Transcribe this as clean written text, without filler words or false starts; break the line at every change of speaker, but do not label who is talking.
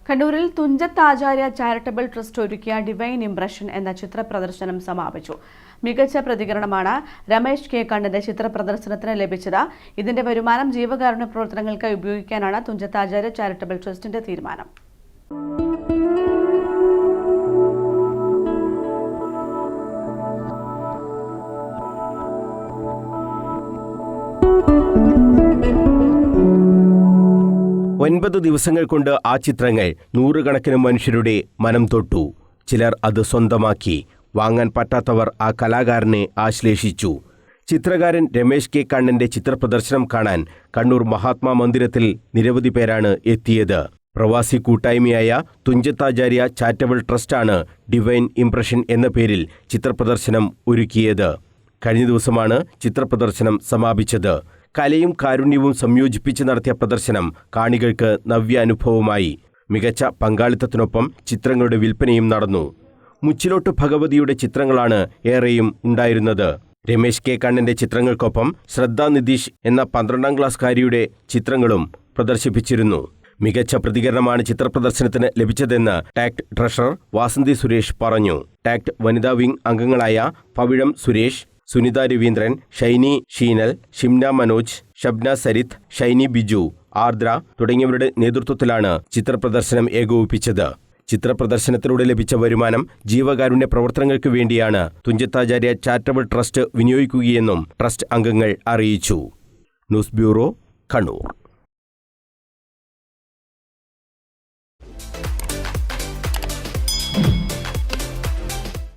കണ്ണൂരിൽ തുഞ്ചത്ത് ആചാര്യ charitable trust ഒരുക്കിയ divine impression എന്ന ചിത്ര പ്രദർശനം സമാപിച്ചു. മികച്ച പ്രതികരണമാണ് രമേശ് കെ കണ്ണന്റെ ചിത്ര പ്രദർശനത്തിന് ലഭിച്ചത്. ഇതിന്റെ വരുമാനം ജീവകാരുണ്യ പ്രവർത്തനങ്ങൾക്കായി ഉപയോഗിക്കാനാണ് തുഞ്ചത്ത് ആചാര്യ ചാരിറ്റബിൾ ട്രസ്റ്റിന്റെ തീരുമാനം.
ഒൻപത് ദിവസങ്ങൾ കൊണ്ട് ആ ചിത്രങ്ങൾ നൂറുകണക്കിന് മനുഷ്യരുടെ മനം തൊട്ടു. ചിലർ അത് സ്വന്തമാക്കി. വാങ്ങാൻ പറ്റാത്തവർ ആ കലാകാരനെ ആശ്ലേഷിച്ചു. ചിത്രകാരൻ രമേശ് കെ കണ്ണന്റെ ചിത്രപ്രദർശനം കാണാൻ കണ്ണൂർ മഹാത്മാ മന്ദിരത്തിൽ നിരവധി പേരാണ് എത്തിയത്. പ്രവാസി കൂട്ടായ്മയായ തുഞ്ചത്താചാര്യ ചാരിറ്റബിൾ ട്രസ്റ്റാണ് ഡിവൈൻ ഇംപ്രഷൻ എന്ന പേരിൽ ചിത്രപ്രദർശനം ഒരുക്കിയത്. കഴിഞ്ഞ ദിവസമാണ് ചിത്രപ്രദർശനം സമാപിച്ചത്. കലയും കാരുണ്യവും സംയോജിപ്പിച്ച് നടത്തിയ പ്രദർശനം കാണികൾക്ക് നവ്യാനുഭവമായി. മികച്ച പങ്കാളിത്തത്തിനൊപ്പം ചിത്രങ്ങളുടെ വിൽപ്പനയും നടന്നു. മുച്ചിലോട്ട് ഭഗവതിയുടെ ചിത്രങ്ങളാണ് ഏറെയും ഉണ്ടായിരുന്നത്. രമേശ് കെ കണ്ണന്റെ ചിത്രങ്ങൾക്കൊപ്പം ശ്രദ്ധ നിതീഷ് എന്ന 12ാം ക്ലാസ്സുകാരിയുടെ ചിത്രങ്ങളും പ്രദർശിപ്പിച്ചിരുന്നു. മികച്ച പ്രതികരണമാണ് ചിത്രപ്രദർശനത്തിന് ലഭിച്ചതെന്ന് ടാക്ട് ട്രഷറർ വാസന്തി സുരേഷ് പറഞ്ഞു. ടാക്ട് വനിതാ വിംഗ് അംഗങ്ങളായ പവിഴം സുരേഷ്, സുനിത രവീന്ദ്രൻ, ഷൈനി ഷീനൽ, ഷിംന മനോജ്, ഷബ്ന സരിത്ത്, ഷൈനി ബിജു, ആർദ്ര തുടങ്ങിയവരുടെ നേതൃത്വത്തിലാണ് ചിത്രപ്രദർശനം ഏകോപിപ്പിച്ചത്. ചിത്രപ്രദർശനത്തിലൂടെ ലഭിച്ച വരുമാനം ജീവകാരുണ്യ പ്രവർത്തനങ്ങൾക്ക് വേണ്ടിയാണ് തുഞ്ചത്താചാര്യ ചാരിറ്റബിൾ ട്രസ്റ്റ് വിനിയോഗിക്കുകയെന്നും ട്രസ്റ്റ് അംഗങ്ങൾ അറിയിച്ചു. News bureau, Kannur.